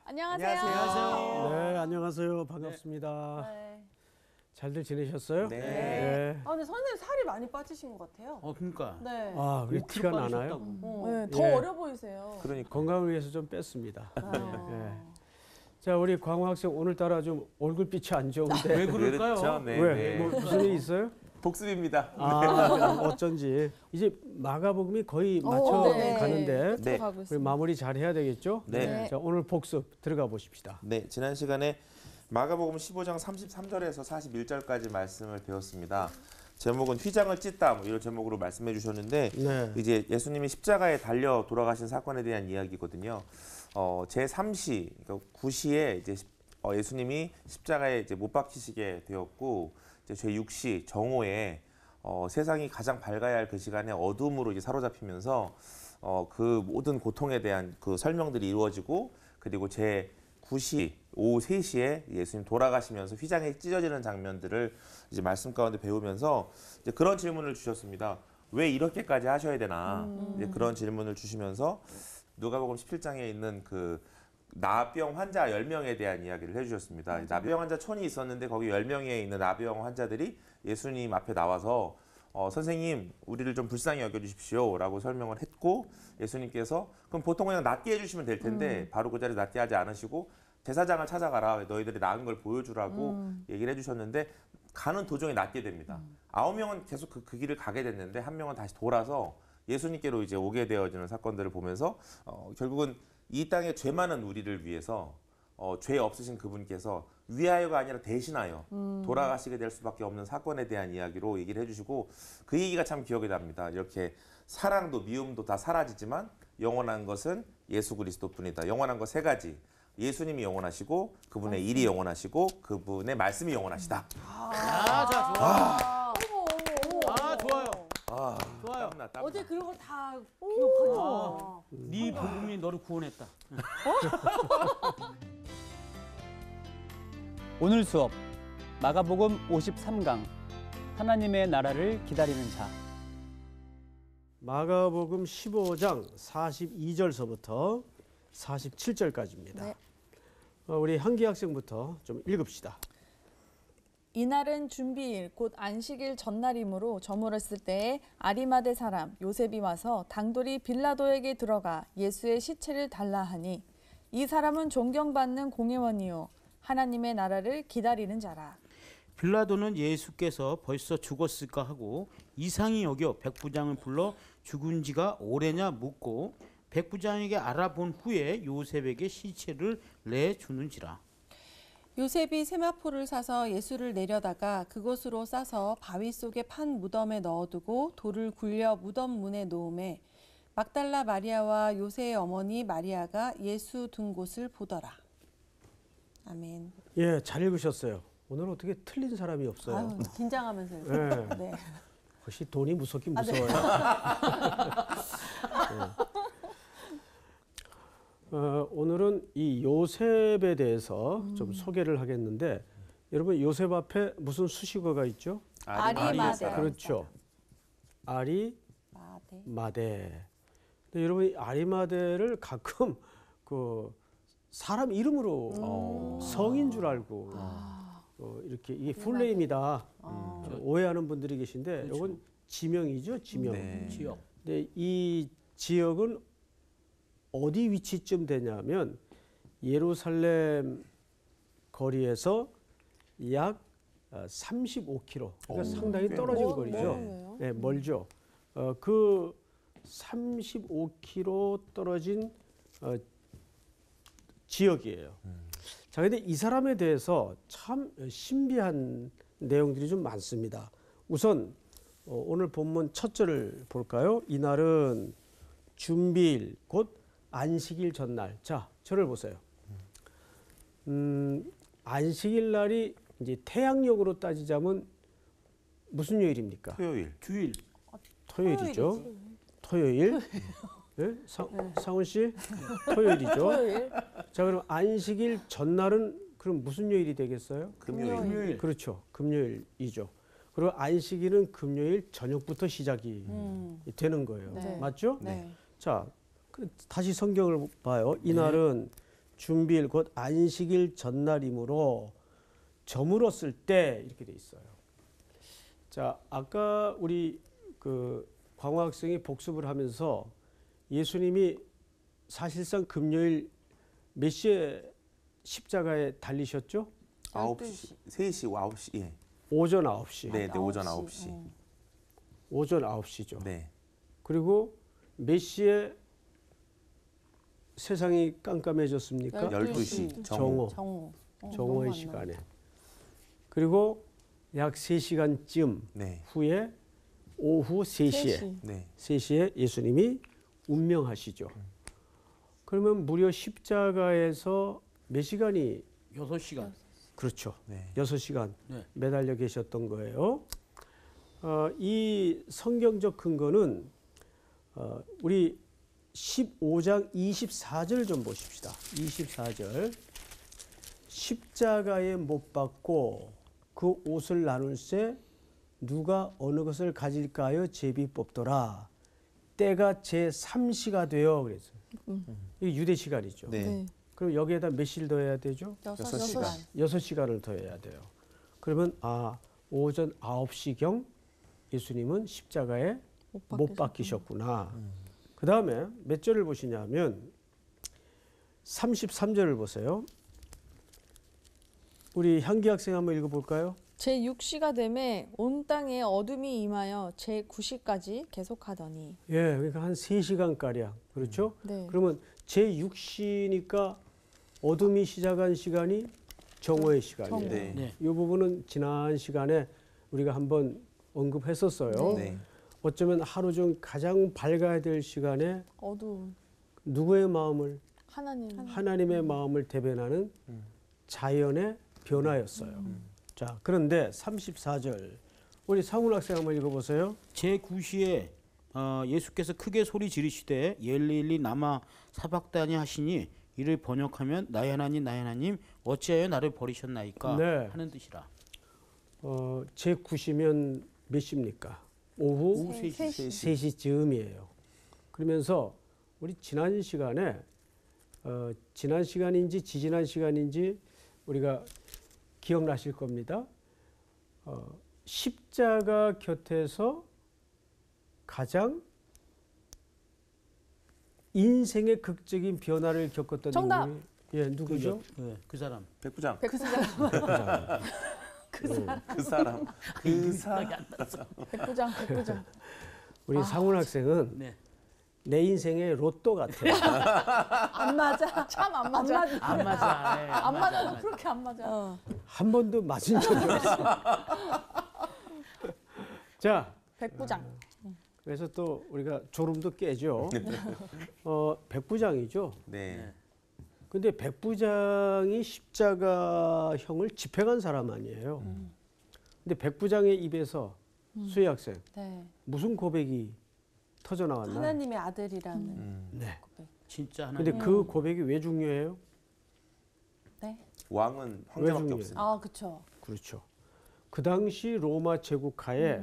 안녕하세요. 네, 안녕하세요. 반갑습니다. 네. 잘들 지내셨어요? 네. 네. 근데 선생님 살이 많이 빠지신 것 같아요. 그러니까. 네. 아, 왜 티가 나나요? 네, 더 예. 어려 보이세요. 그러니까 건강을 위해서 좀 뺐습니다. 아. 예. 자, 우리 광호 학생 오늘따라 좀 얼굴빛이 안 좋은데 왜 그럴까요? 그렇죠. 네, 왜? 네. 뭐 무슨 일 있어요? 복습입니다. 아, 어쩐지 이제 마가복음이 거의 맞춰 네. 가는데 네. 가고 우리 있습니다. 마무리 잘 해야 되겠죠? 네. 자, 오늘 복습 들어가 보십시다. 네, 지난 시간에 마가복음 15장 33절에서 41절까지 말씀을 배웠습니다. 제목은 휘장을 찢다 뭐 이런 제목으로 말씀해 주셨는데 네. 이제 예수님이 십자가에 달려 돌아가신 사건에 대한 이야기거든요. 제3시, 그러니까 9시에 이제 예수님이 십자가에 이제 못 박히시게 되었고 이제 제6시 정오에 세상이 가장 밝아야 할 그 시간에 어둠으로 이제 사로잡히면서 그 모든 고통에 대한 그 설명들이 이루어지고 그리고 제9시 오후 3시에 예수님 돌아가시면서 휘장이 찢어지는 장면들을 이제 말씀 가운데 배우면서 이제 그런 질문을 주셨습니다. 왜 이렇게까지 하셔야 되나? 이제 그런 질문을 주시면서 누가복음 17장에 있는 그 나병 환자 10명에 대한 이야기를 해주셨습니다. 나병 환자 1000이 있었는데 거기 10명에 있는 나병 환자들이 예수님 앞에 나와서 선생님 우리를 좀 불쌍히 여겨주십시오 라고 설명을 했고 예수님께서 그럼 보통 그냥 낫게 해주시면 될 텐데 바로 그 자리에 낫게 하지 않으시고 제사장을 찾아가라 너희들이 나은 걸 보여주라고 얘기를 해주셨는데 가는 도중에 낫게 됩니다. 9명은 계속 그 길을 가게 됐는데 한 명은 다시 돌아서 예수님께로 이제 오게 되어지는 사건들을 보면서 결국은 이 땅에 죄 많은 우리를 위해서 죄 없으신 그분께서 위하여가 아니라 대신하여 돌아가시게 될 수밖에 없는 사건에 대한 이야기로 얘기를 해주시고 그 얘기가 참 기억에 납니다. 이렇게 사랑도 미움도 다 사라지지만 영원한 것은 예수 그리스도뿐이다. 영원한 것 세 가지. 예수님이 영원하시고 그분의 일이 영원하시고 그분의 말씀이 영원하시다. 자, 좋아. 좋아요. 좋아요. 땀나. 어제 그런 걸 다 기억하죠. 네 복음이 너를 구원했다. 오늘 수업 마가복음 53강 하나님의 나라를 기다리는 자. 마가복음 15장 42절서부터 47절까지입니다. 네. 우리 한기 학생부터 좀 읽읍시다. 이날은 준비일 곧 안식일 전날이므로 저물었을 때에 아리마대 사람 요셉이 와서 당돌이 빌라도에게 들어가 예수의 시체를 달라 하니 이 사람은 존경받는 공회원이요 하나님의 나라를 기다리는 자라. 빌라도는 예수께서 벌써 죽었을까 하고 이상히 여겨 백부장을 불러 죽은 지가 오래냐 묻고 백부장에게 알아본 후에 요셉에게 시체를 내주는지라. 요셉이 세마포를 사서 예수를 내려다가 그곳으로 싸서 바위 속에 판 무덤에 넣어두고 돌을 굴려 무덤 문에 놓음에 막달라 마리아와 요새의 어머니 마리아가 예수 둔 곳을 보더라. 아멘. 예, 잘 읽으셨어요. 오늘 어떻게 틀린 사람이 없어요. 아유, 긴장하면서요. 네. 네. 혹시 돈이 무섭긴 무서워요. 네. 오늘은 이 요셉에 대해서 좀 소개를 하겠는데 여러분 요셉 앞에 무슨 수식어가 있죠? 아리마대. 그렇죠. 아리마대. 근데 여러분 아리마대를 가끔 그 사람 이름으로 성인 줄 알고 이렇게 이게 풀네임이다 오해하는 분들이 계신데 그렇죠. 이건 지명이죠, 지명. 네. 지역. 근데 이 지역은 어디 위치쯤 되냐면 예루살렘 거리에서 약 35km, 그러니까 상당히 떨어진 거리죠. 멀네요. 네, 멀죠. 그 35km 떨어진 지역이에요. 자, 근데 이 사람에 대해서 참 신비한 내용들이 좀 많습니다. 우선 오늘 본문 첫 절을 볼까요? 이날은 준비일 곧 안식일 전날. 자, 절을 보세요. 안식일 날이 이제 태양력으로 따지자면 무슨 요일입니까? 토요일. 주일. 토요일이죠. 토요일. 네? 상훈 씨? 토요일이죠. 토요일. 자, 그럼 안식일 전날은 그럼 무슨 요일이 되겠어요? 금요일. 그렇죠. 금요일이죠. 그리고 안식일은 금요일 저녁부터 시작이 되는 거예요. 네. 맞죠? 네. 자, 다시 성경을 봐요. 이날은 준비일 곧 안식일 전날이므로 저물었을 때 이렇게 돼 있어요. 자, 아까 우리 그 광화 학생이 복습을 하면서 예수님이 사실상 금요일 몇 시에 십자가에 달리셨죠? 9시, 3시, 9시. 예. 오전 9시. 네, 네, 오전 9시. 오전 9시죠. 네. 그리고 몇 시에 세상이 깜깜해졌습니까? 12시. 정오. 정오. 정오의 너무 시간에. 그리고 약 3시간쯤 네. 후에 오후 3시에 네. 3시에 예수님이 운명하시죠. 그러면 무려 십자가에서 몇 시간이 6시간. 그렇죠. 네. 6시간 네. 매달려 계셨던 거예요. 이 성경적 근거는 우리 15장 24절 좀 보십시다. 24절. 십자가에 못 박고 그 옷을 나눌세 누가 어느 것을 가질까요? 제비 뽑더라. 때가 제3시가 되어 그랬어요. 이게 유대 시간이죠. 네. 그럼 여기에다 몇 시를 더해야 되죠? 6시간. 6시간을 더해야 돼요. 그러면 오전 9시경 예수님은 십자가에 못 박히셨구나. 그 다음에 몇 절을 보시냐면 33절을 보세요. 우리 향기 학생 한번 읽어볼까요? 제6시가 되매 온 땅에 어둠이 임하여 제9시까지 계속하더니. 예, 그러니까 한 3시간가량. 그렇죠? 네. 그러면 제6시니까 어둠이 시작한 시간이 정오의 시간이에요. 네. 네. 이 부분은 지난 시간에 우리가 한번 언급했었어요. 네. 어쩌면 하루 중 가장 밝아야 될 시간에 어두운 누구의 마음을 하나님의 마음을 대변하는 자연의 변화였어요. 자, 그런데 34절 우리 상훈 학생 한번 읽어보세요. 제9시에 예수께서 크게 소리 지르시되 엘리 라마 사박다니 하시니 이를 번역하면 나의 하나님 어찌하여 나를 버리셨나이까 네. 하는 뜻이라. 제9시면 몇 시입니까? 오후 3시쯤이에요. 그러면서 우리 지난 시간에 지난 시간인지 지지난 시간인지 우리가 기억나실 겁니다. 십자가 곁에서 가장 인생의 극적인 변화를 겪었던 정답! 인물이 누구죠? 네, 그 사람. 백부장. 백부장. 그 사람. 백부장. 우리 상훈 학생은 네. 내 인생의 로또 같아요. 안 맞아. 참 안 맞아. 안 맞아. 네, 안 맞아. 그렇게 안 맞아. 한 번도 맞은 적이 없어. 자, 백부장. 그래서 또 우리가 졸음도 깨죠. 백부장이죠. 네. 근데 백부장이 십자가형을 집행한 사람 아니에요. 근데 백부장의 입에서 수혜 학생 네. 무슨 고백이 터져 나왔나요? 하나님의 아들이라는 네. 고백. 진짜 하나님. 근데 그 고백이 왜 중요해요? 네. 왕은 왜 황제밖에 중요해요? 없습니다. 그렇죠. 그렇죠. 그 당시 로마 제국하에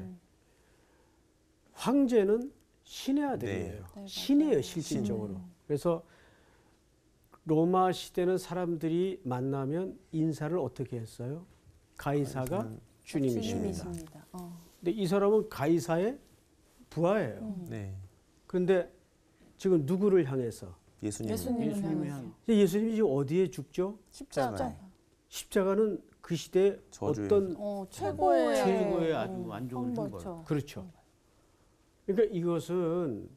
황제는 신의 아들이에요. 네, 신이에요, 실질적으로. 그래서 로마 시대는 사람들이 만나면 인사를 어떻게 했어요? 가이사가 주님이십니다. 주님이십니다. 근데 이 사람은 가이사의 부하예요. 네. 그런데 지금 누구를 향해서? 예수님. 예수님을 향해. 예수님이 지금 어디에 죽죠? 십자가에. 십자가는 그 시대에 저주의 어떤 최고의 최고의 아주 안 좋은 흉벌. 그렇죠. 그렇죠. 그러니까 이것은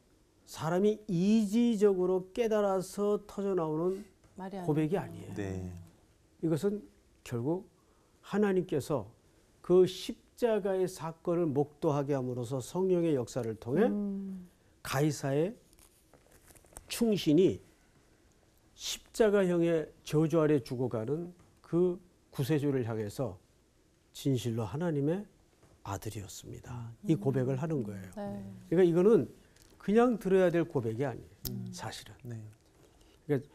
사람이 이지적으로 깨달아서 터져 나오는 말이 안 고백이 아니에요. 네. 이것은 결국 하나님께서 그 십자가의 사건을 목도하게 함으로써 성령의 역사를 통해 가이사의 충신이 십자가형의 저주 아래 죽어가는 그 구세주를 향해서 진실로 하나님의 아들이었습니다. 이 고백을 하는 거예요. 네. 그러니까 이거는 그냥 들어야 될 고백이 아니에요. 사실은. 네. 그러니까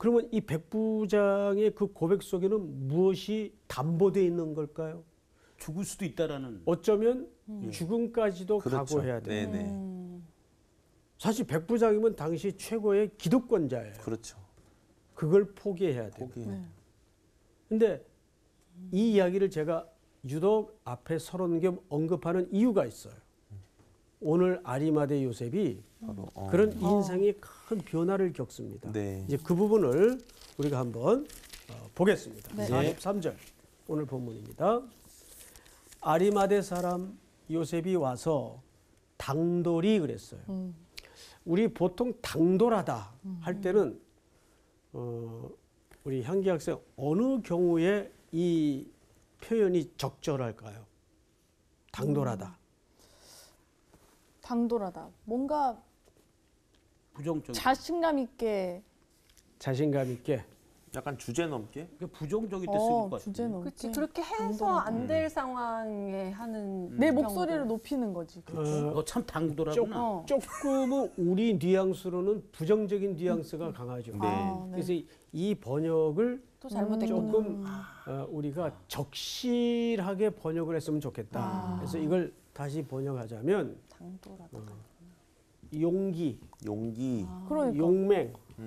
그러면 이 백부장의 그 고백 속에는 무엇이 담보되어 있는 걸까요? 죽을 수도 있다라는. 어쩌면 죽음까지도 그렇죠. 각오해야 돼요. 네네. 사실 백부장이면 당시 최고의 기득권자예요. 그렇죠. 그걸 포기해야 돼요. 포기. 근데 이 이야기를 제가 유독 앞에 서론겸 언급하는 이유가 있어요. 오늘 아리마대 요셉이 바로, 그런 인생의 큰 변화를 겪습니다. 네. 이제 그 부분을 우리가 한번 보겠습니다. 네. 43절 오늘 본문입니다. 아리마대 사람 요셉이 와서 당돌이 그랬어요. 우리 보통 당돌하다 할 때는 우리 향기 학생 어느 경우에 이 표현이 적절할까요? 당돌하다. 당돌하다. 뭔가 부정적. 자신감 있게. 자신감 있게. 약간 주제 넘게. 부정적일 때 쓰일 것 같아요. 주제 넘게. 그렇지. 그렇게 해서 안 될 상황에 하는 내 경우도. 목소리를 높이는 거지. 너 참 당돌하구나. 조금은 우리 뉘앙스로는 부정적인 뉘앙스가 강하죠. 아, 네. 그래서 이 번역을 또 잘못됐구나. 조금 우리가 적실하게 번역을 했으면 좋겠다. 그래서 이걸 다시 번역하자면 당돌하다. 용기, 용기. 그러니까. 용맹 맞아,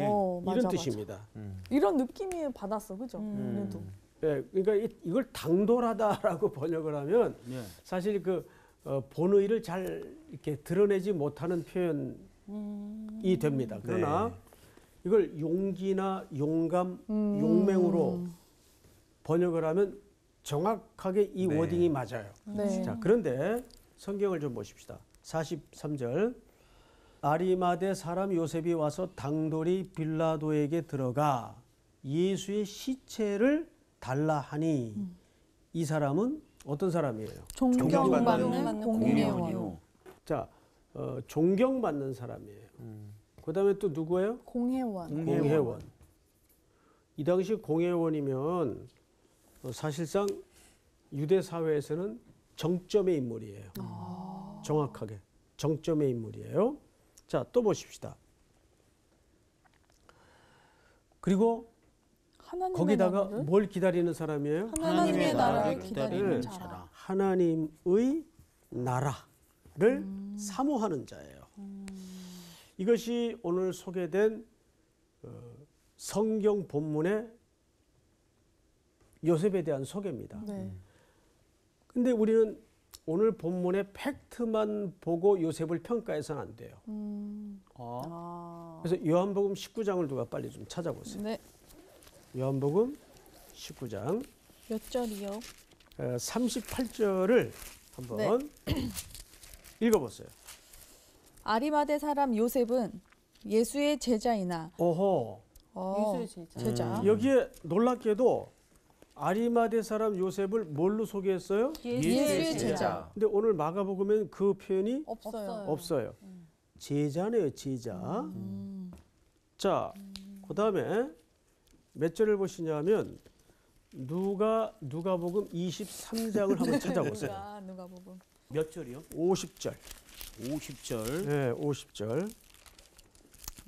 이런 맞아. 뜻입니다. 이런 느낌이 받았어, 그죠? 그래도. 예, 그러니까 이걸 당돌하다라고 번역을 하면 네. 사실 그 본의를 잘 이렇게 드러내지 못하는 표현이 됩니다. 그러나 이걸 용기나 용감, 용맹으로 번역을 하면 정확하게 이 네. 워딩이 맞아요. 네. 자, 그런데 성경을 좀 보십시다. 43절. 아리마대 사람 요셉이 와서 당돌이 빌라도에게 들어가 예수의 시체를 달라 하니 이 사람은 어떤 사람이에요? 존경받는 공예원. 공예원이요. 자, 존경받는 사람이에요. 그다음에 또 누구예요? 공회원. 공회원. 이 당시 공회원이면 사실상 유대 사회에서는 정점의 인물이에요. 정확하게 정점의 인물이에요. 자, 또 보십시다. 그리고 하나님의 거기다가 나라를? 뭘 기다리는 사람이에요? 하나님의 나라를 네. 기다리는 자라. 하나님의 나라를 사모하는 자예요. 이것이 오늘 소개된 성경 본문의 요셉에 대한 소개입니다. 네. 근데 우리는 오늘 본문의 팩트만 보고 요셉을 평가해서는 안 돼요. 그래서 요한복음 19장을 누가 빨리 좀 찾아보세요. 네. 요한복음 19장 몇 절이요? 38절을 한번 읽어보세요. 아리마대 사람 요셉은 예수의 제자이나 오호. 예수의 제자. 제자. 여기에 놀랍게도 아리마대 사람 요셉을 뭘로 소개했어요? 예수의 제자. 근데 오늘 마가복음엔 그 표현이 없어요. 없어요. 제자네요, 제자. 자, 그다음에 몇 절을 보시냐면 누가복음 23장을 한번 찾아보세요. 누가복음. 몇 절이요? 50절. 50절. 네, 50절.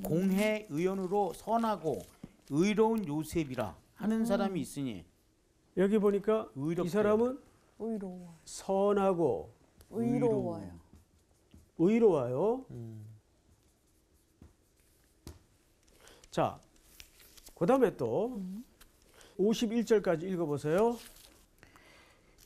공회 의원으로 선하고 의로운 요셉이라 하는 사람이 있으니 여기 보니까 의롭대요. 이 사람은 의로워. 선하고 의로워요. 의로워요. 자, 그다음에 또 51절까지 읽어보세요.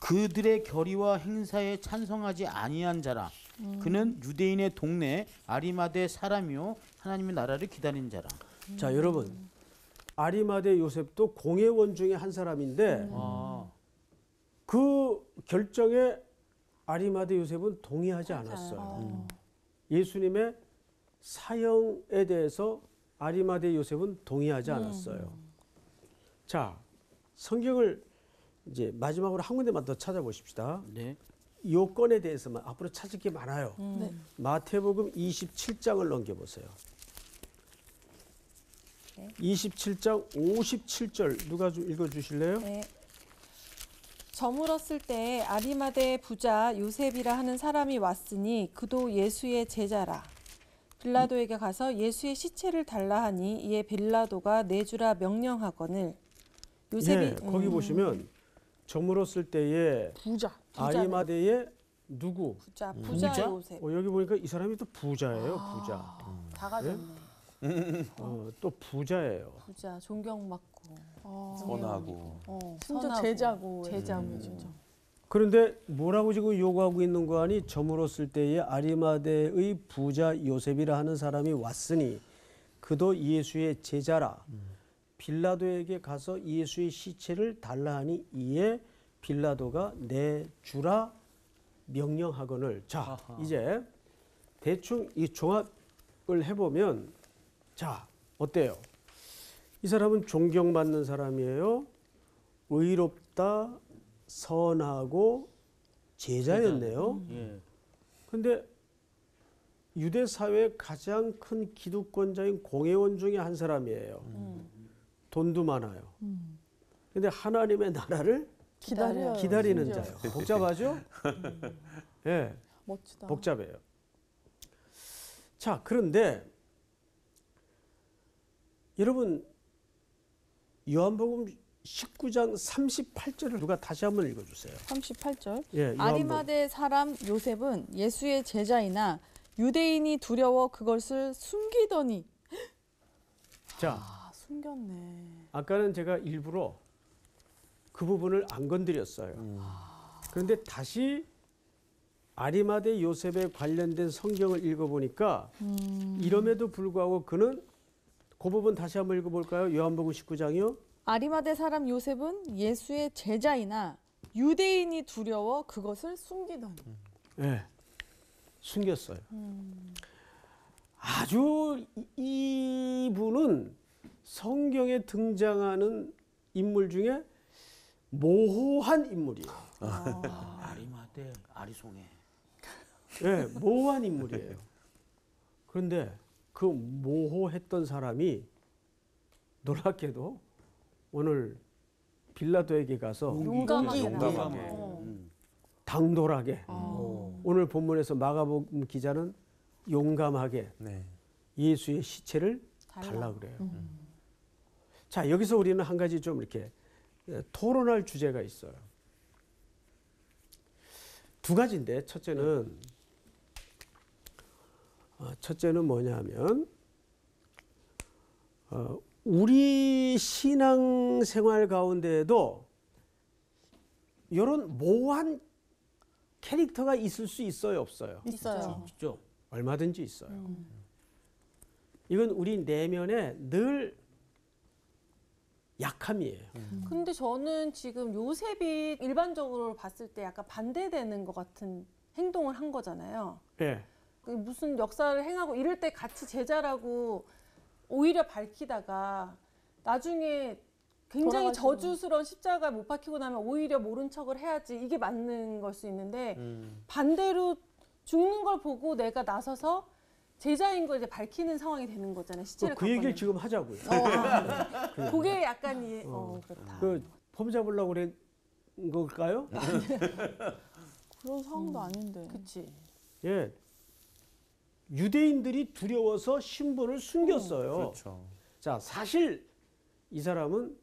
그들의 결의와 행사에 찬성하지 아니한 자라. 그는 유대인의 동네 아리마대 사람이요 하나님의 나라를 기다린 자라. 자, 여러분, 아리마대 요셉도 공회원 중에 한 사람인데 그 결정에 아리마대 요셉은 동의하지 않았어요. 예수님의 사형에 대해서 아리마대 요셉은 동의하지 않았어요. 자, 성경을 이제 마지막으로 한 군데만 더 찾아보십시다. 네. 요건에 대해서만 앞으로 찾을 게 많아요. 네. 마태복음 27장을 넘겨보세요. 27장 57절 누가 좀 읽어주실래요? 네. 저물었을 때 아리마대 부자 요셉이라 하는 사람이 왔으니 그도 예수의 제자라. 빌라도에게 가서 예수의 시체를 달라 하니 이에 빌라도가 내주라 명령하거늘 요셉이 예, 거기 보시면 저물었을 때에 부자. 아리마대의 누구? 부자 부자? 요셉 여기 보니까 이 사람이 또 부자예요. 부자. 다 가졌네. 또 부자예요. 부자 존경받고 선하고. 심지어 선하고, 제자고. 제자고 진짜. 그런데 뭐라고 지금 요구하고 있는 거 아니? 저물었을 때에 아리마대의 부자 요셉이라 하는 사람이 왔으니 그도 예수의 제자라. 빌라도에게 가서 예수의 시체를 달라 하니 이에 빌라도가 내주라 명령하거늘. 자, 이제 대충 이 종합을 해보면 자, 어때요? 이 사람은 존경받는 사람이에요. 의롭다, 선하고 제자였네요. 예. 근데 유대 사회의 가장 큰 기득권자인 공회원 중에 한 사람이에요. 돈도 많아요. 근데 하나님의 나라를 기다려요. 기다리는 심지어. 자예요. 복잡하죠? 예, 멋지다. 복잡해요. 자, 그런데 여러분 요한복음 19장 38절을 누가 다시 한번 읽어주세요. 38절. 예, 요한복음. 아리마대 사람 요셉은 예수의 제자이나 유대인이 두려워 그것을 숨기더니 자, 숨겼네. 아까는 제가 일부러 그 부분을 안 건드렸어요. 그런데 다시 아리마대 요셉에 관련된 성경을 읽어보니까 이럼에도 불구하고 그는 그 부분 다시 한번 읽어볼까요? 요한복음 19장이요. 아리마대 사람 요셉은 예수의 제자이나 유대인이 두려워 그것을 숨기더니. 네, 숨겼어요. 아주 이분은 성경에 등장하는 인물 중에 모호한 인물이에요. 아리마대 아리송해. 네, 모호한 인물이에요. 그런데 그 모호했던 사람이 놀랍게도 오늘 빌라도에게 가서 용감하게 당돌하게 어. 오늘 본문에서 마가복음 기자는 용감하게 네. 예수의 시체를 달라 그래요. 자, 여기서 우리는 한 가지 좀 이렇게 토론할 주제가 있어요. 두 가지인데 첫째는 뭐냐면 우리 신앙생활 가운데에도 이런 모호한 캐릭터가 있을 수 있어요, 없어요? 있어요. 있죠. 얼마든지 있어요. 이건 우리 내면에 늘 약함이에요. 근데 저는 지금 요셉이 일반적으로 봤을 때 약간 반대되는 것 같은 행동을 한 거잖아요. 예. 그 무슨 역사를 행하고 이럴 때 같이 제자라고 오히려 밝히다가 나중에 굉장히 돌아가시고. 저주스러운 십자가 못 박히고 나면 오히려 모른 척을 해야지 이게 맞는 걸 수 있는데 반대로 죽는 걸 보고 내가 나서서 제자인 걸 이제 밝히는 상황이 되는 거잖아요. 시체를 그 얘기를 갖고 지금 하자고요. 있는. 그게 약간 그렇다. 폼 잡으려고 그런 걸까요? 그런 상황도 아닌데. 그치. 예. 유대인들이 두려워서 신분을 숨겼어요. 그렇죠. 자, 사실 이 사람은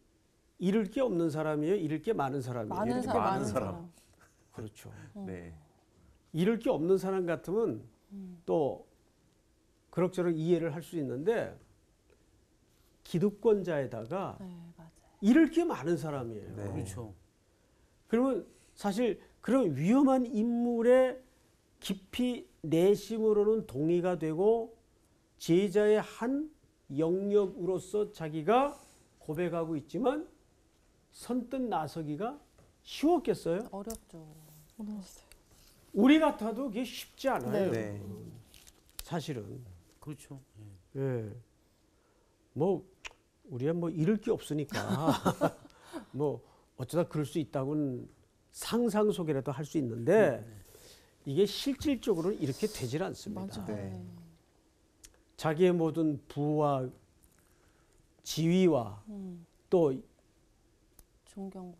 잃을 게 없는 사람이에요. 잃을 게 많은 사람이에요. 많은 사람. 많은 사람. 그렇죠. 네. 잃을 게 없는 사람 같으면 또 그럭저럭 이해를 할 수 있는데 기득권자에다가 네, 맞아요. 잃을 게 많은 사람이에요. 네. 그렇죠. 그러면 사실 그런 위험한 인물의 깊이 내심으로는 동의가 되고 제자의 한 영역으로서 자기가 고백하고 있지만 선뜻 나서기가 쉬웠겠어요? 어렵죠. 어려웠어요. 우리 같아도 그게 쉽지 않아요. 네. 사실은. 그렇죠. 예. 뭐 우리야 뭐 잃을 게 없으니까 뭐 어쩌다 그럴 수 있다고는 상상 속이라도 할 수 있는데 이게 실질적으로는 이렇게 되질 않습니다. 맞아. 네. 자기의 모든 부와 지위와 또 존경받고.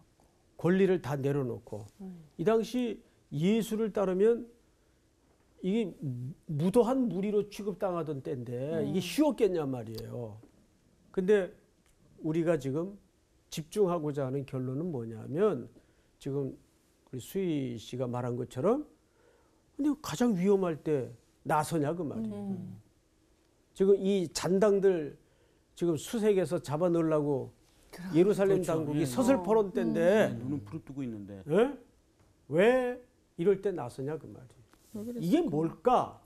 권리를 다 내려놓고 이 당시 예수를 따르면 이게 무도한 무리로 취급당하던 때인데 이게 쉬웠겠냐 말이에요. 근데 우리가 지금 집중하고자 하는 결론은 뭐냐면 지금 우리 수희 씨가 말한 것처럼 근데 가장 위험할 때 나서냐 그 말이에요. 지금 이 잔당들 지금 수색해서 잡아넣으려고 예루살렘 그렇죠. 당국이 예. 서슬퍼런 때인데 눈은 부릅뜨고 있는데. 예? 왜 이럴 때 나서냐 그 말이에요. 이게 뭘까?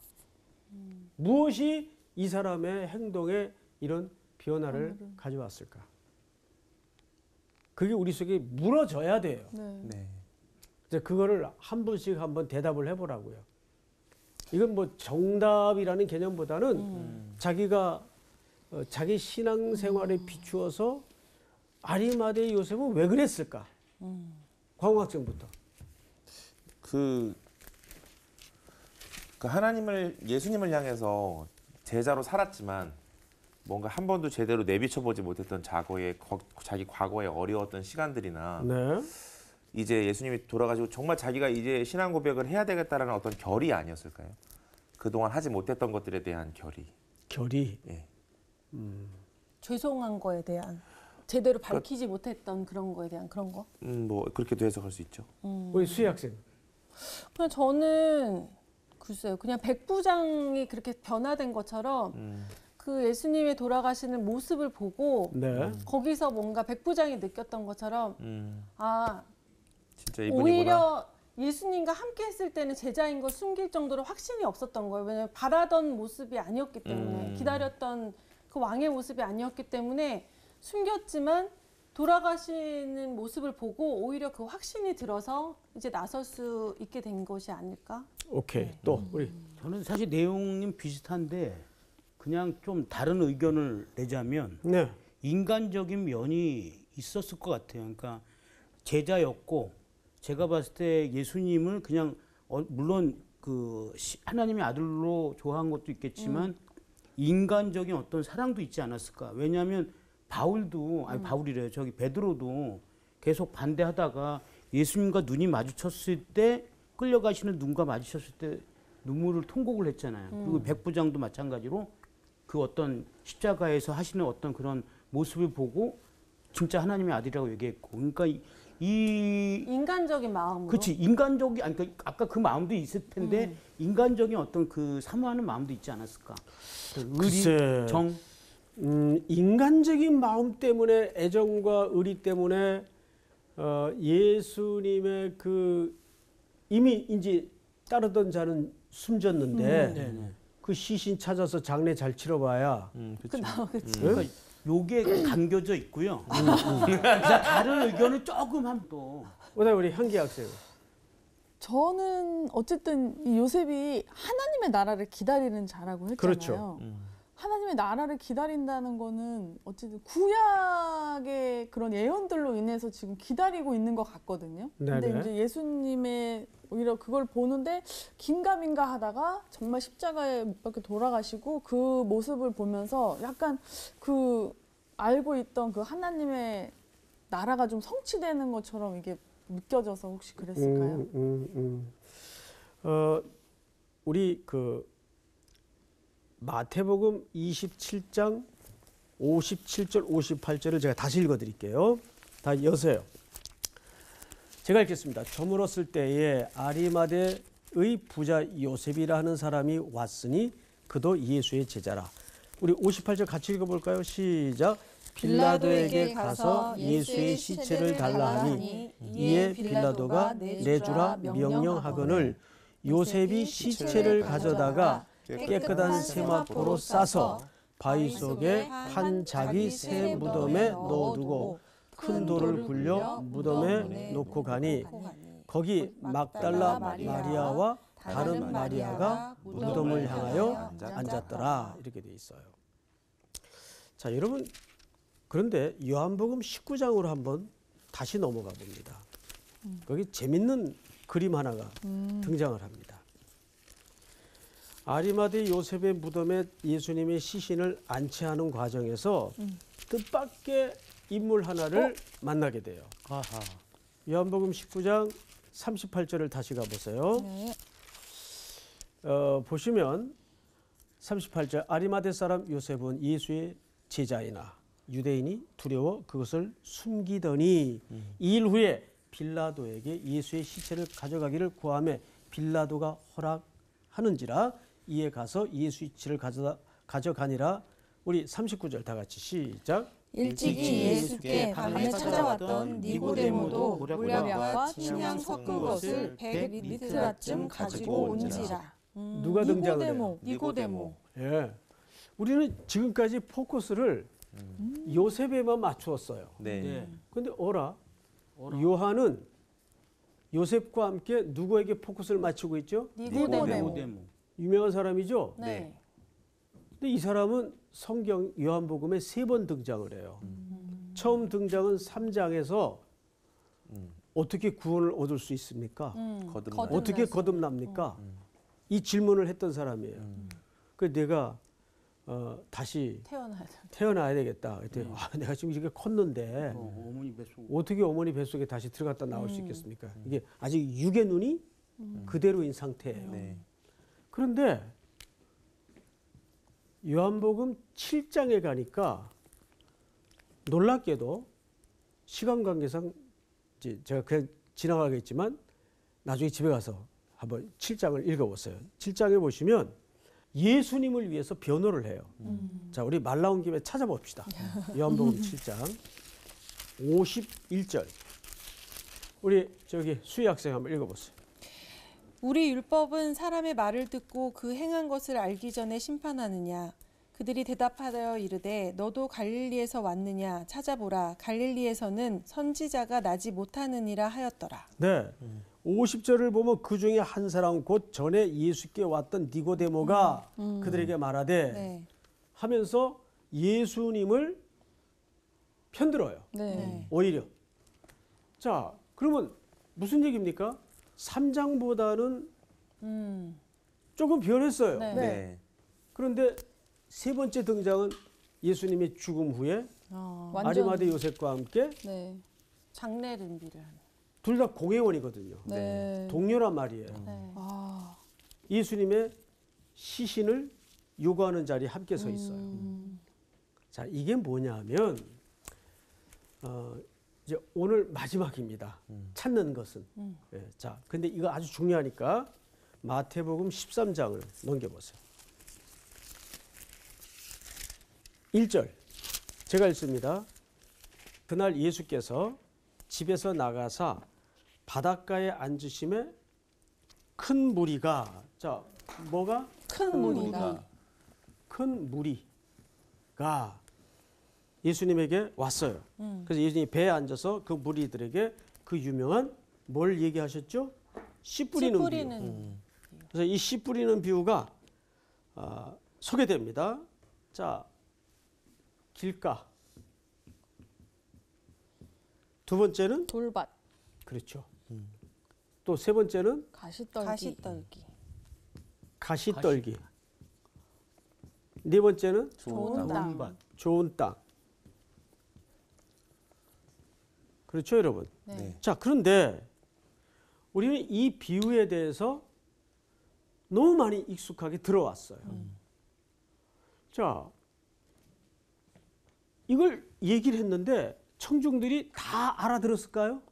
무엇이 이 사람의 행동에 이런 변화를 가져왔을까? 그게 우리 속에 물어져야 돼요. 네. 네. 이제 그거를 한 분씩 한번 대답을 해보라고요. 이건 뭐 정답이라는 개념보다는 자기가 자기 신앙생활에 비추어서 아리마대 요셉은 왜 그랬을까? 광학생부터. 그 하나님을 예수님을 향해서 제자로 살았지만 뭔가 한 번도 제대로 내비쳐보지 못했던 자기 과거의 어려웠던 시간들이나 네. 이제 예수님이 돌아가시고 정말 자기가 이제 신앙 고백을 해야 되겠다라는 어떤 결이 아니었을까요? 그동안 하지 못했던 것들에 대한 결이. 결이. 예. 죄송한 거에 대한 제대로 밝히지 못했던 그런 거에 대한 그런 거. 뭐 그렇게도 해석할 수 있죠. 우리 수희 학생. 그냥 저는 글쎄요, 그냥 백부장이 그렇게 변화된 것처럼 그 예수님의 돌아가시는 모습을 보고 네. 거기서 뭔가 백부장이 느꼈던 것처럼 아 진짜 이분이구나. 오히려 예수님과 함께 했을 때는 제자인 걸 숨길 정도로 확신이 없었던 거예요. 왜냐하면 바라던 모습이 아니었기 때문에 기다렸던 그 왕의 모습이 아니었기 때문에 숨겼지만 돌아가시는 모습을 보고 오히려 그 확신이 들어서 이제 나설 수 있게 된 것이 아닐까? 오케이. 또 우리 저는 사실 내용님 비슷한데 그냥 좀 다른 의견을 내자면 네. 인간적인 면이 있었을 것 같아요. 그러니까 제자였고 제가 봤을 때 예수님을 그냥 물론 그 하나님의 아들로 좋아한 것도 있겠지만 인간적인 어떤 사랑도 있지 않았을까? 왜냐하면 바울도 아니 바울이래요. 저기 베드로도 계속 반대하다가 예수님과 눈이 마주쳤을 때 끌려가시는 눈과 마주쳤을 때 눈물을 통곡을 했잖아요. 그리고 백부장도 마찬가지로 그 어떤 십자가에서 하시는 어떤 그런 모습을 보고 진짜 하나님의 아들이라고 얘기했고, 그러니까 이 인간적인 마음으로. 그렇지 인간적이 아니 그러니까 아까 그 마음도 있을 텐데 인간적인 어떤 그 사모하는 마음도 있지 않았을까? 글쎄. 의리, 정. 인간적인 마음 때문에 애정과 의리 때문에 예수님의 그 이미 이제 따르던 자는 숨졌는데 그 시신 찾아서 장례 잘 치러봐야 그치. 그러니까 요게 감겨져 있고요. 그래서 다른 의견은 조금 한 또. 그다음에 우리 향기 학생. 저는 어쨌든 이 요셉이 하나님의 나라를 기다리는 자라고 했잖아요. 그렇죠. 하나님의 나라를 기다린다는 거는 어쨌든 구약의 그런 예언들로 인해서 지금 기다리고 있는 것 같거든요. 근데 네네. 이제 예수님의 오히려 그걸 보는데 긴가민가 하다가 정말 십자가에 못 박혀 돌아가시고 그 모습을 보면서 약간 그 알고 있던 그 하나님의 나라가 좀 성취되는 것처럼 이게 느껴져서 혹시 그랬을까요? 우리 그 마태복음 27장 57절 58절을 제가 다시 읽어드릴게요. 다 여세요. 제가 읽겠습니다. 저물었을 때에 아리마대의 부자 요셉이라 하는 사람이 왔으니 그도 예수의 제자라. 우리 58절 같이 읽어볼까요? 시작. 빌라도에게 가서 예수의 시체를 달라 하니 이에 빌라도가 내주라 명령하거늘 요셉이 시체를 가져다가 깨끗한 세마포로 싸서 바위 속에 판 자기 새 무덤에 넣어두고 큰 돌을 굴려 무덤에 놓고 가니 거기 막달라 마리아와 다른 마리아가 무덤을 향하여 앉았더라. 이렇게 돼 있어요. 자, 여러분, 그런데 요한복음 19장으로 한번 다시 넘어가 봅니다. 거기 재밌는 그림 하나가 등장을 합니다. 아리마대 요셉의 무덤에 예수님의 시신을 안치하는 과정에서 뜻밖의 인물 하나를 만나게 돼요. 아하. 요한복음 19장 38절을 다시 가보세요. 네. 보시면 38절 아리마대 사람 요셉은 예수의 제자이나 유대인이 두려워 그것을 숨기더니 2일 후에 빌라도에게 예수의 시체를 가져가기를 구하며 빌라도가 허락하는지라 이에 가서 예수 시체를 가져가니라. 우리 39절 다 같이 시작. 일찍이 예수께 밤에 찾아왔던 니고데모도 물약과 침향 섞은 것을 100리트라쯤 가지고 온지라. 누가 등장을 해요? 니고데모. 예. 우리는 지금까지 포커스를 요셉에만 맞추었어요. 네. 근데 요한은 요셉과 함께 누구에게 포커스를 맞추고 있죠? 니고데모. 유명한 사람이죠. 네. 근데 이 사람은 성경 요한복음에 3번 등장을 해요. 처음 등장은 3장에서 어떻게 구원을 얻을 수 있습니까? 어떻게 거듭납니까? 이 질문을 했던 사람이에요. 그래서 내가 다시 태어나야 되겠다. 그랬더니 내가 지금 이렇게 컸는데 어머니 뱃속. 어떻게 어머니 뱃속에 다시 들어갔다 나올 수 있겠습니까? 이게 아직 육의 눈이 그대로인 상태예요. 네. 그런데 요한복음 7장에 가니까 놀랍게도 시간 관계상 이제 제가 그냥 지나가겠지만 나중에 집에 가서 한번 7장을 읽어보세요. 7장에 보시면 예수님을 위해서 변호를 해요. 자, 우리 말 나온 김에 찾아봅시다. 요한복음 7장 51절. 우리 저기 수희 학생 한번 읽어보세요. 우리 율법은 사람의 말을 듣고 그 행한 것을 알기 전에 심판하느냐? 그들이 대답하여 이르되 너도 갈릴리에서 왔느냐? 찾아보라. 갈릴리에서는 선지자가 나지 못하느니라 하였더라. 네. 50절을 보면 그 중에 한 사람 곧 전에 예수께 왔던 니고데모가 그들에게 말하되 네. 하면서 예수님을 편들어요. 네. 오히려. 자, 그러면 무슨 얘기입니까? 3장보다는 조금 변했어요. 네. 네. 그런데 세 번째 등장은 예수님의 죽음 후에 완전 아리마대 요셉과 함께 네. 장례 준비를 하는. 둘 다 공회원이거든요. 네. 동료란 말이에요. 네. 아. 예수님의 시신을 요구하는 자리에 함께 서 있어요. 자, 이게 뭐냐면 이제 오늘 마지막입니다. 찾는 것은. 예, 자, 근데 이거 아주 중요하니까 마태복음 13장을 넘겨보세요. 1절 제가 읽습니다. 그날 예수께서 집에서 나가사 바닷가에 앉으심에 큰 무리가 자 뭐가 큰 무리가. 큰 무리가 예수님에게 왔어요. 그래서 예수님이 배에 앉아서 그 무리들에게 그 유명한 뭘 얘기하셨죠? 씨 뿌리는 비유. 그래서 이 씨 뿌리는 비유가 소개됩니다. 자, 길가. 두 번째는 돌밭, 그렇죠. 또 세 번째는 가시떨기, 가시떨기. 가시떨기. 네 번째는 좋은 땅. 좋은 땅. 그렇죠, 여러분? 네. 자, 그런데 우리는 이 비유에 대해서 너무 많이 익숙하게 들어왔어요. 자, 이걸 얘기를 했는데 청중들이 다 알아들었을까요?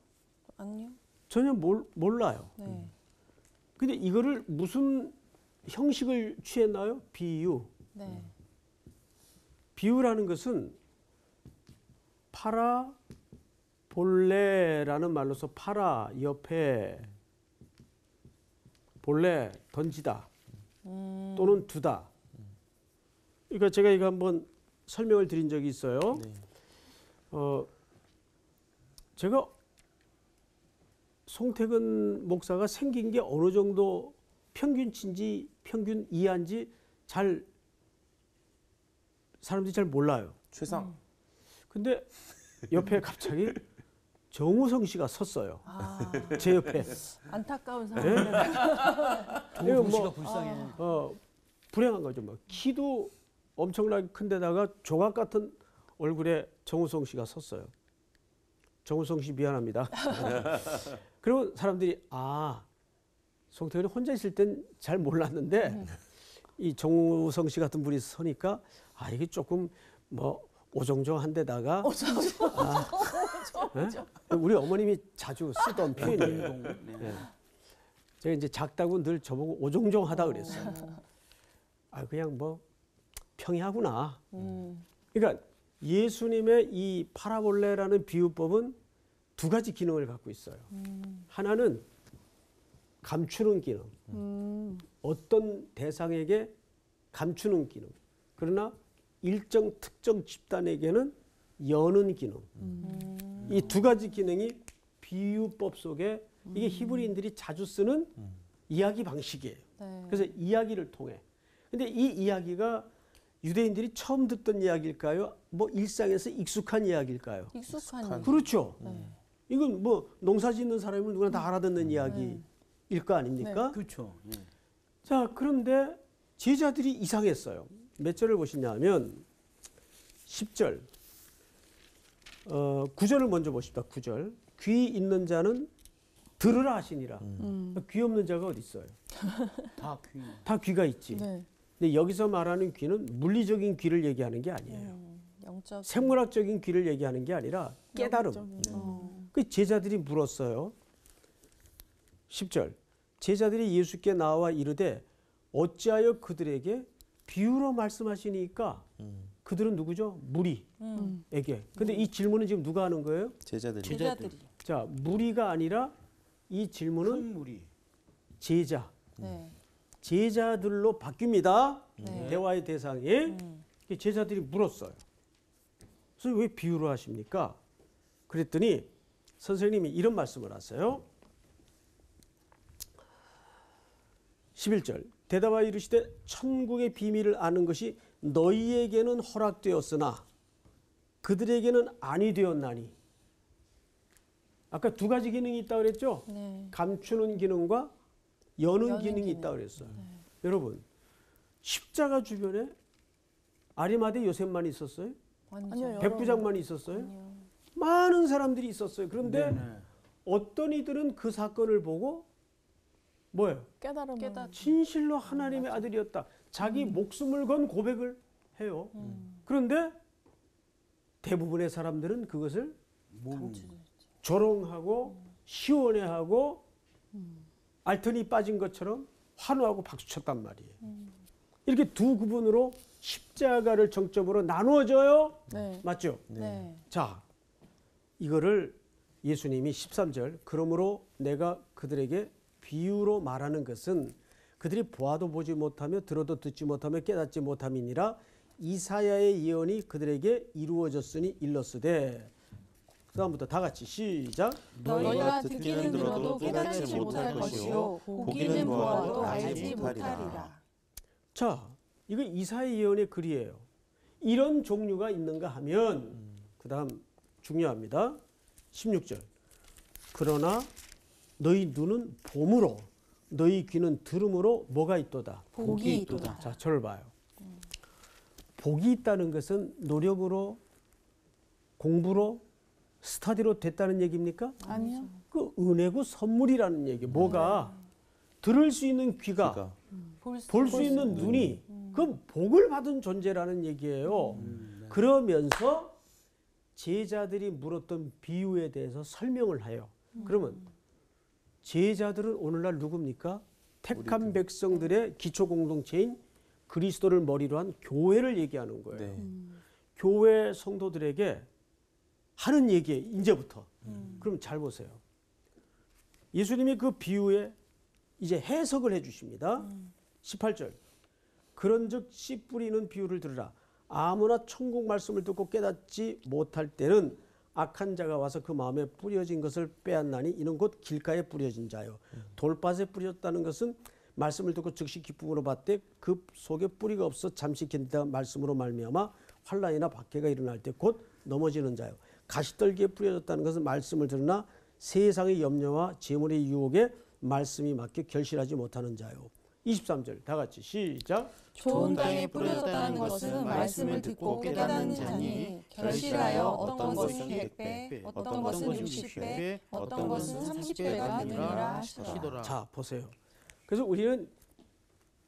아니요. 전혀 몰라요. 네. 근데 이거를 무슨 형식을 취했나요? 비유. 네. 비유라는 것은 파라볼레라는 말로서 파라 옆에 볼레 던지다 또는 두다. 그러니까 제가 이거 한번 설명을 드린 적이 있어요. 제가 송태근 목사가 생긴 게 어느 정도 평균치인지 평균 이하인지 잘 사람들이 잘 몰라요. 최상. 근데 옆에 갑자기 정우성 씨가 섰어요. 아, 제 옆에. 안타까운 네? 상황인데. 이거 도시가 불쌍해. 불행한 거죠. 뭐 키도 엄청나게 큰데다가 조각 같은 얼굴에 정우성 씨가 섰어요. 정우성 씨 미안합니다. 그리고 사람들이 송태근이 혼자 있을 땐 잘 몰랐는데 이 정우성 씨 같은 분이 서니까 아 이게 조금 뭐 오종종한데다가 우리 어머님이 자주 쓰던 표현이에요. 네. 제가 이제 작다고 늘 저보고 오종종하다 그랬어요. 아 그냥 뭐 평이하구나. 그러니까 예수님의 이 파라볼레라는 비유법은 두 가지 기능을 갖고 있어요. 하나는 감추는 기능. 어떤 대상에게 감추는 기능. 그러나 일정 특정 집단에게는 여는 기능. 이 두 가지 기능이 비유법 속에 이게 히브리인들이 자주 쓰는 이야기 방식이에요. 네. 그래서 이야기를 통해. 근데 이 이야기가 유대인들이 처음 듣던 이야기일까요? 뭐 일상에서 익숙한 이야기일까요? 익숙한 그렇죠. 네. 이건 뭐 농사 짓는 사람이면 누구나 다 알아듣는 이야기일 거 아닙니까? 그렇죠. 예. 자, 그런데 제자들이 이상했어요. 몇 절을 보시냐면 10절. 9절을 먼저 보십시다. 9절. 귀 있는 자는 들으라 하시니라. 귀 없는 자가 어디 있어요? 다 귀. 다 귀가 있지. 네. 근데 여기서 말하는 귀는 물리적인 귀를 얘기하는 게 아니에요. 영적 생물학적인 귀를 얘기하는 게 아니라 깨달음. 그 제자들이 물었어요. 10절. 제자들이 예수께 나와 이르되 어찌하여 그들에게 비유로 말씀하시니까 그들은 누구죠? 무리에게. 근데 이 질문은 지금 누가 하는 거예요? 제자들이. 자, 무리가 아니라 이 질문은 큰 무리. 제자. 네. 제자들로 바뀝니다. 네. 대화의 대상이. 제자들이 물었어요. 그래서 왜 비유로 하십니까? 그랬더니 선생님이 이런 말씀을 하세요. 11절. 대답하여 이르시되 천국의 비밀을 아는 것이 너희에게는 허락되었으나 그들에게는 아니 되었나니. 아까 두 가지 기능이 있다고 그랬죠? 네. 감추는 기능과 여는 여는 기능이 기능. 있다고 그랬어요. 여러분, 십자가 주변에 아리마대 요셉만 있었어요? 아니요, 백부장만 있었어요? 많은 사람들이 있었어요. 그런데 네네. 어떤 이들은 그 사건을 보고 뭐예요? 깨달음. 진실로 하나님의 아들이었다. 자기 목숨을 건 고백을 해요. 그런데 대부분의 사람들은 그것을 조롱하고 시원해하고 알턴이 빠진 것처럼 환호하고 박수쳤단 말이에요. 이렇게 두 구분으로 십자가를 정점으로 나누어져요. 네. 맞죠? 네. 자, 이거를 예수님이 13절 그러므로 내가 그들에게 비유로 말하는 것은 그들이 보아도 보지 못하며 들어도 듣지 못하며 깨닫지 못함이니라 이사야의 예언이 그들에게 이루어졌으니 일렀으되. 그 다음부터 다 같이 시작. 너희가 듣기는 들어도 깨닫지 못할 것이요 보기는 보아도 알지 못하리라. 자, 이거 이사야 예언의 글이에요. 이런 종류가 있는가 하면 그 다음 중요합니다. 16절. 그러나 너희 눈은 봄으로 너희 귀는 들음으로 뭐가 있도다? 복이 있도다. 자, 저를 봐요. 복이 있다는 것은 노력으로 공부로 스터디로 됐다는 얘기입니까? 아니요. 그 은혜고 선물이라는 얘기. 뭐가 들을 수 있는 귀가 볼 수 있는 눈이 그 복을 받은 존재라는 얘기예요. 그러면서 제자들이 물었던 비유에 대해서 설명을 해요. 그러면 제자들은 오늘날 누굽니까? 택한 백성들의 기초 공동체인 그리스도를 머리로 한 교회를 얘기하는 거예요. 네. 교회 성도들에게 하는 얘기예요. 이제부터. 그럼 잘 보세요. 예수님이 그 비유에 이제 해석을 해 주십니다. 18절. 그런즉 씨 뿌리는 비유를 들으라. 아무나 천국 말씀을 듣고 깨닫지 못할 때는 악한 자가 와서 그 마음에 뿌려진 것을 빼앗나니 이는 곧 길가에 뿌려진 자요. 돌밭에 뿌렸다는 것은 말씀을 듣고 즉시 기쁨으로 받되 그 속에 뿌리가 없어 잠시 견디다 말씀으로 말미암아 환난이나 박해가 일어날 때 곧 넘어지는 자요. 가시떨기에 뿌려졌다는 것은 말씀을 들으나 세상의 염려와 재물의 유혹에 말씀이 막혀 결실하지 못하는 자요. 23절 다 같이 시작. 좋은 땅에 뿌려졌다는 것은 말씀을 듣고 깨닫는 자니 결실하여 어떤 것은 100배, 어떤 것은 60배, 어떤 것은 30배가 되리라 하시더라. 자, 보세요. 그래서 우리는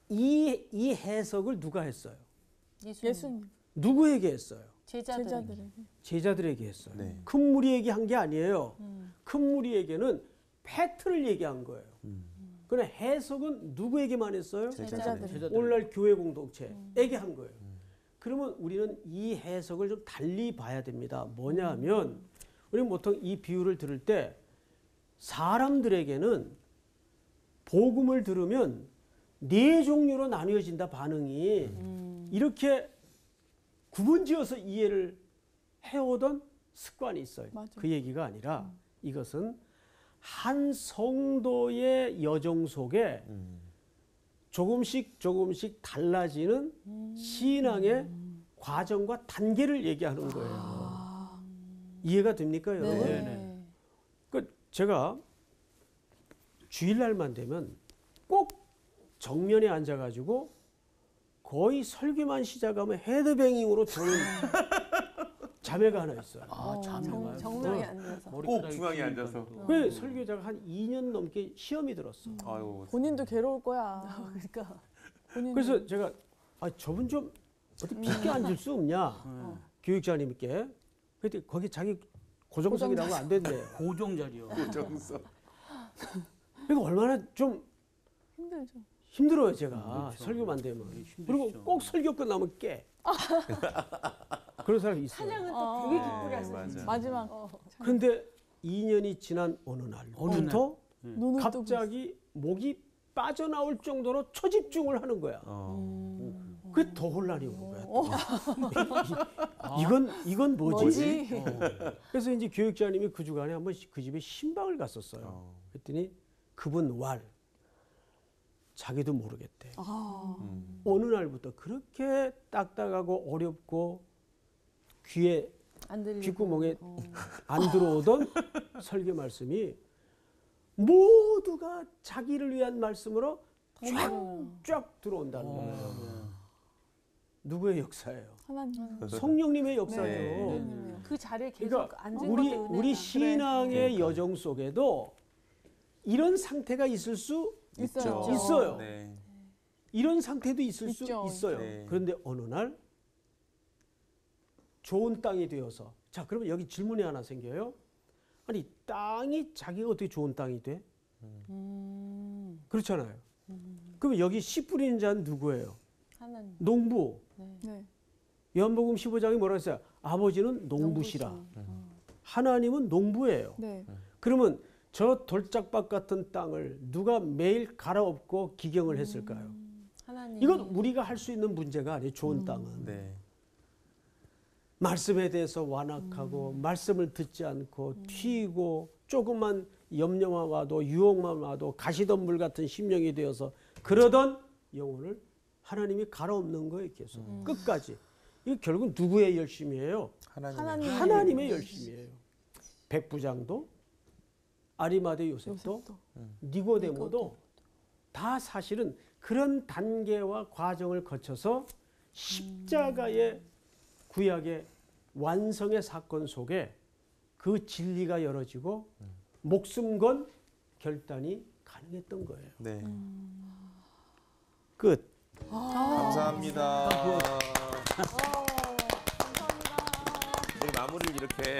이 해석을 누가 했어요? 예수님 누구에게 했어요? 제자들에게. 제자들에게 했어요. 네. 큰 무리에게 한 게 아니에요. 큰 무리에게는 팩트를 얘기한 거예요. 그러나 해석은 누구에게만 했어요? 제자들. 오늘날 교회 공동체에게 한 거예요. 그러면 우리는 이 해석을 좀 달리 봐야 됩니다. 뭐냐 하면 우리는 보통 이 비유를 들을 때 사람들에게는 복음을 들으면 네 종류로 나뉘어진다 반응이 이렇게 구분지어서 이해를 해오던 습관이 있어요. 맞아요. 그 얘기가 아니라 이것은 한 성도의 여정 속에 조금씩 달라지는 신앙의 과정과 단계를 얘기하는 거예요. 이해가 됩니까, 여러분? 네. 그 제가 주일날만 되면 꼭 정면에 앉아가지고 거의 설교만 시작하면 헤드뱅잉으로 들어오는 자매가 하나 있어요. 아, 자매가 정면에 앉아서. 꼭 중앙에 앉아서. 그 설교자가 한 2년 넘게 시험이 들었어. 아유, 본인도 괴로울 거야. 그러니까 본인도. 그래서 제가 저분 좀 어디 깊게 앉을 수 없냐 교육자님께. 그때 거기 자기 고정석이라고 안 된대요. 고정 자리요. 정석. 그러니까 얼마나 좀 힘들죠. 힘들어요 제가 그렇죠. 설교만 되면. 힘드시죠. 그리고 꼭 설교 끝나면 깨. 그런 사람이 있어요. 찬양은 또 되게 기쁘게 하시는 맞아. 마지막 그런데 2년이 지난 어느 날부터 눈을 뜨고 갑자기 목이 빠져나올 정도로 초집중을 하는 거야. 그게 더 혼란이 오는 거야. 이건 뭐지? 그래서 이제 교육자님이 그 주간에 한번 그 집에 신방을 갔었어요. 그랬더니 그분 자기도 모르겠대. 어느 날부터 그렇게 딱딱하고 어렵고 귀에 안 들리고. 귓구멍에 안 들어오던 설교 말씀이 모두가 자기를 위한 말씀으로 쫙 들어온다는 거예요. 누구의 역사예요? 하나님. 성령님의 역사죠. 네. 그 자리에 계속 그러니까 앉은 것도 은혜다. 우리 신앙의 그러니까. 여정 속에도 이런 상태가 있을 수 있어요. 있어요. 네. 이런 상태도 있을 수 있죠. 있어요. 네. 그런데 어느 날 좋은 땅이 되어서 자 그러면 여기 질문이 하나 생겨요. 아니 땅이 자기가 어떻게 좋은 땅이 돼? 그렇잖아요. 그럼 여기 씨 뿌리는 자는 누구예요? 하나님. 농부. 네. 요한복음 15장에 뭐라 했어요? 아버지는 농부시라. 하나님은 농부예요. 네. 그러면 저 돌짝밭 같은 땅을 누가 매일 갈아엎고 기경을 했을까요? 하나님. 이건 우리가 할 수 있는 문제가 아니에요. 좋은 땅은. 네. 말씀에 대해서 완악하고 말씀을 듣지 않고 튀고 조금만 염려만 와도 유혹만 와도 가시덤불 같은 심령이 되어서 그러던 영혼을 하나님이 갈아엎는 거예요. 계속 끝까지. 이게 결국 누구의 열심이에요? 하나님. 하나님의 열심이에요. 백부장도 아리마대 요셉도 니고데모도 다 사실은 그런 단계와 과정을 거쳐서 십자가의 구약의 완성의 사건 속에 그 진리가 열어지고 목숨 건 결단이 가능했던 거예요. 네. 끝. 감사합니다. 우리 마무리를 이렇게.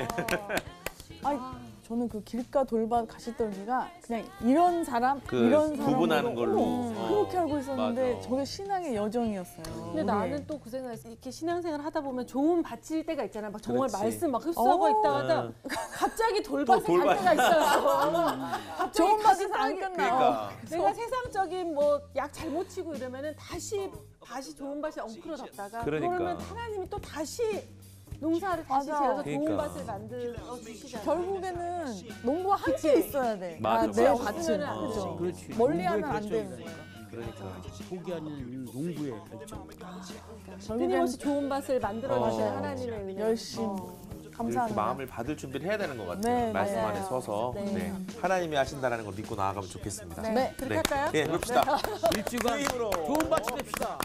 저는 그 길가 돌밭 가시떨기가 그냥 이런 사람, 그 이런 사람 구분하는 걸로. 그렇게 알고 있었는데 맞아. 저게 신앙의 여정이었어요. 근데 나는 또 그 생각했어. 이렇게 신앙생활 하다 보면 좋은 밭일 때가 있잖아. 막 정말 그렇지. 말씀 막 흡수하고 있다가 갑자기 돌밭에 갈 돌밭. 때가 있어요. 좋은 다시 밭에서 안 생각이- 끝나. 그러니까. 내가 세상적인 뭐 약 잘못 치고 이러면은 다시 좋은 밭에 엉클어졌다가 그러니까. 그러면 하나님이 또 다시 농사를 다시 맞아. 지어서 좋은 그러니까. 밭을 만들어 주시잖아요. 결국에는 농부와 함께 있어야 돼. 맞아, 내 맞아. 밭은. 없으면은 그죠. 그렇지. 멀리 농부의 하면 안 결정이다. 되는 거니까. 그러니까. 포기하는 농부의 결정. 끊임없이 좋은 밭을 만들어 주시는 어. 하나님의 은혜. 열심히. 이렇게 감사합니다. 마음을 받을 준비를 해야 되는 것 같아요. 네, 말씀 맞아요. 안에 서서 네. 네. 하나님이 하신다는 걸 믿고 나아가면 좋겠습니다. 네, 그렇게 할까요? 예, 그럽시다. 일주간 힘으로. 좋은 밭이 됩시다.